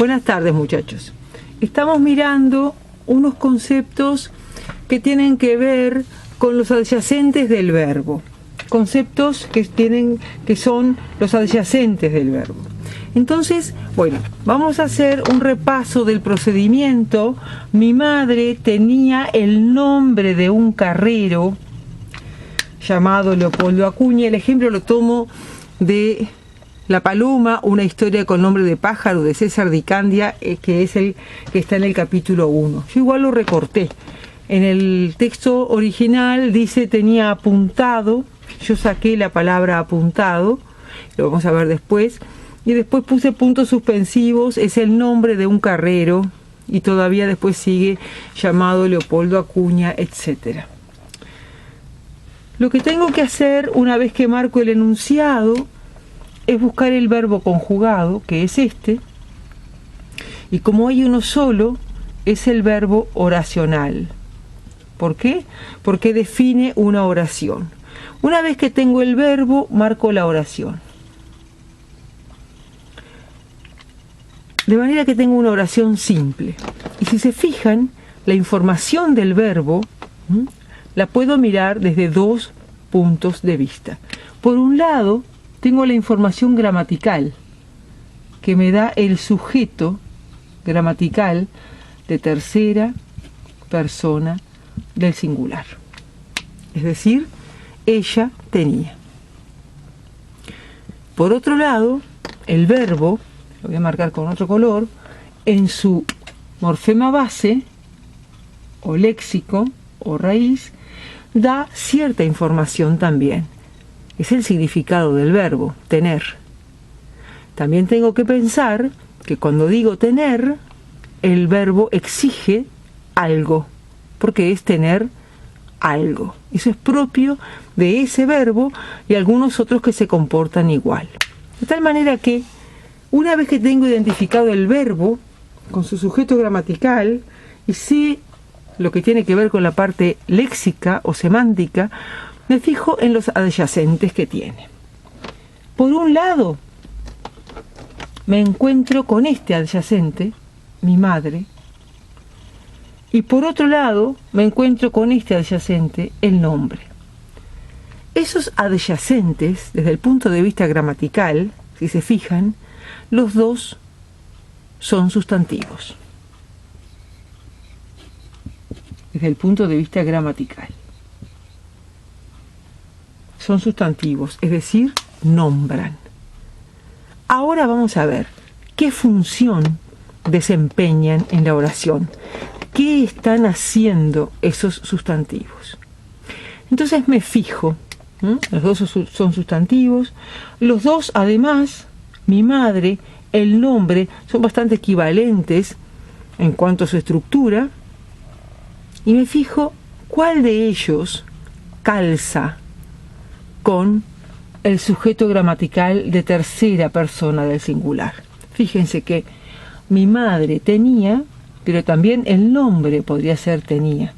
Buenas tardes, muchachos. Estamos mirando unos conceptos que tienen que ver con los adyacentes del verbo. Conceptos que son los adyacentes del verbo. Entonces, bueno, vamos a hacer un repaso del procedimiento. Mi madre tenía el nombre de un carrero llamado Leopoldo Acuña. El ejemplo lo tomo de La Paloma, una historia con nombre de pájaro de César Di Candia, que es el que está en el capítulo 1. Yo igual lo recorté. En el texto original dice tenía apuntado, yo saqué la palabra apuntado, lo vamos a ver después, y después puse puntos suspensivos, es el nombre de un carrero, y todavía después sigue llamado Leopoldo Acuña, etc. Lo que tengo que hacer una vez que marco el enunciado es buscar el verbo conjugado, que es este, y como hay uno solo, es el verbo oracional. ¿Por qué? Porque define una oración. Una vez que tengo el verbo, marco la oración. De manera que tengo una oración simple. Y si se fijan, la información del verbo la puedo mirar desde dos puntos de vista. Por un lado, tengo la información gramatical, que me da el sujeto gramatical de tercera persona del singular. Es decir, ella tenía. Por otro lado, el verbo, lo voy a marcar con otro color, en su morfema base, o léxico, o raíz, da cierta información también. Es el significado del verbo, tener. También tengo que pensar que cuando digo tener, el verbo exige algo, porque es tener algo. Eso es propio de ese verbo y algunos otros que se comportan igual. De tal manera que, una vez que tengo identificado el verbo con su sujeto gramatical y sé lo que tiene que ver con la parte léxica o semántica, me fijo en los adyacentes que tiene. Por un lado, me encuentro con este adyacente, mi madre, y por otro lado, me encuentro con este adyacente, el nombre. Esos adyacentes, desde el punto de vista gramatical, si se fijan, los dos son sustantivos. Desde el punto de vista gramatical. Son sustantivos, es decir, nombran. Ahora vamos a ver qué función desempeñan en la oración. ¿Qué están haciendo esos sustantivos? Entonces me fijo, los dos son sustantivos, los dos además, mi madre, el nombre, son bastante equivalentes en cuanto a su estructura, y me fijo cuál de ellos calza con el sujeto gramatical de tercera persona del singular. Fíjense que mi madre tenía, pero también el nombre podría ser tenía.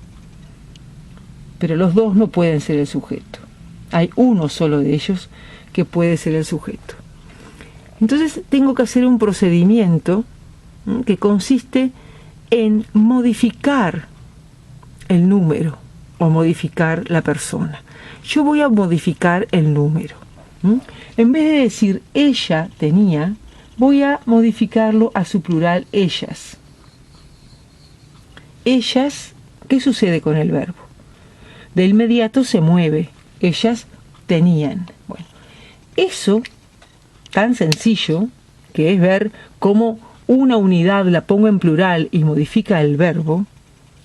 Pero los dos no pueden ser el sujeto. Hay uno solo de ellos que puede ser el sujeto. Entonces tengo que hacer un procedimiento que consiste en modificar el número o modificar la persona. Yo voy a modificar el número. En vez de decir ella tenía, voy a modificarlo a su plural ellas. Ellas, ¿qué sucede con el verbo? De inmediato se mueve. Ellas tenían. Bueno, eso tan sencillo, que es ver cómo una unidad la pongo en plural y modifica el verbo,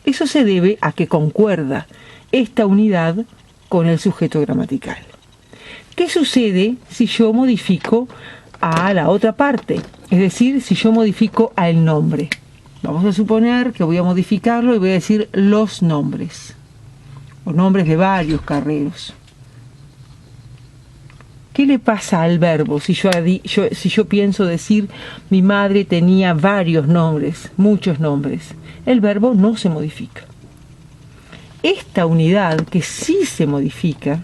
eso se debe a que concuerda esta unidad con el sujeto gramatical. ¿Qué sucede si yo modifico a la otra parte? Es decir, si yo modifico al nombre. Vamos a suponer que voy a modificarlo y voy a decir los nombres, o nombres de varios carreros. ¿Qué le pasa al verbo si yo pienso decir mi madre tenía varios nombres, muchos nombres? El verbo no se modifica. Esta unidad que sí se modifica,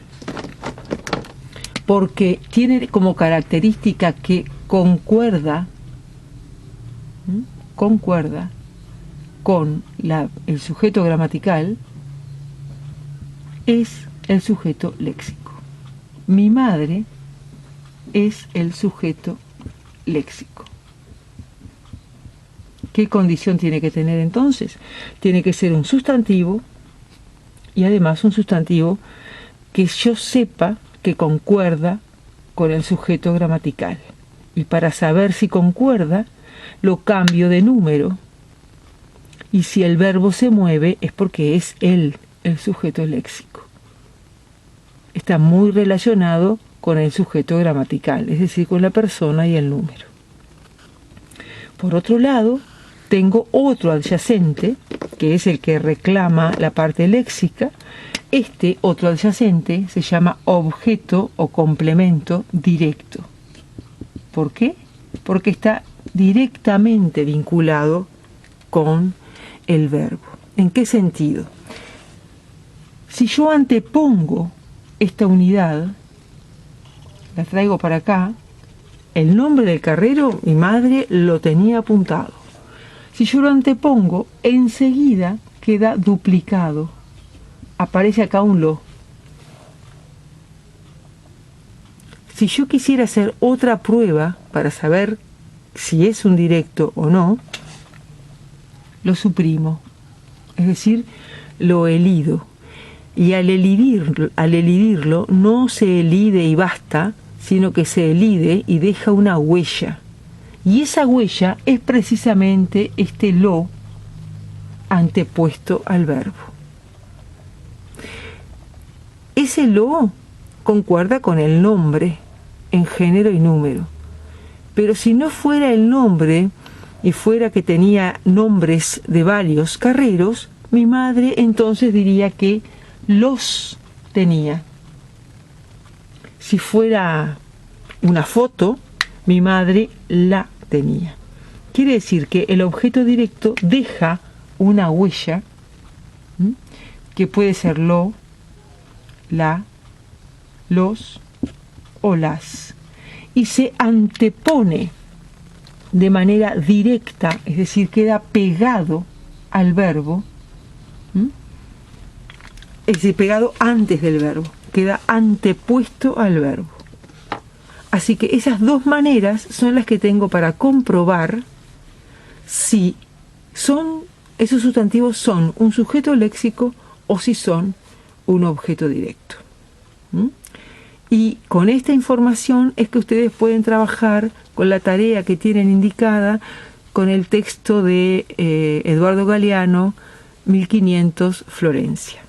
porque tiene como característica que concuerda concuerda con el sujeto gramatical, es el sujeto léxico. Mi madre es el sujeto léxico. ¿Qué condición tiene que tener entonces? Tiene que ser un sustantivo, y además un sustantivo que yo sepa que concuerda con el sujeto gramatical. Y para saber si concuerda, lo cambio de número. Y si el verbo se mueve es porque es él el sujeto léxico. Está muy relacionado con el sujeto gramatical, es decir, con la persona y el número. Por otro lado, tengo otro adyacente, que es el que reclama la parte léxica. Este otro adyacente se llama objeto o complemento directo. ¿Por qué? Porque está directamente vinculado con el verbo. ¿En qué sentido? Si yo antepongo esta unidad, la traigo para acá, el nombre del carrero, mi madre lo tenía apuntado. Si yo lo antepongo, enseguida queda duplicado. Aparece acá un lo. Si yo quisiera hacer otra prueba para saber si es un directo o no, lo suprimo. Es decir, lo elido. Y al elidirlo no se elide y basta, sino que se elide y deja una huella. Y esa huella es precisamente este lo antepuesto al verbo. Ese lo concuerda con el nombre en género y número. Pero si no fuera el nombre y fuera que tenía nombres de varios carreros, mi madre entonces diría que los tenía. Si fuera una foto, mi madre la tenía. Quiere decir que el objeto directo deja una huella, que puede ser lo, la, los o las, y se antepone de manera directa, es decir, queda pegado al verbo, es decir, pegado antes del verbo, queda antepuesto al verbo. Así que esas dos maneras son las que tengo para comprobar si esos sustantivos son un sujeto léxico o si son un objeto directo. Y con esta información es que ustedes pueden trabajar con la tarea que tienen indicada con el texto de Eduardo Galeano, 1500, Florencia.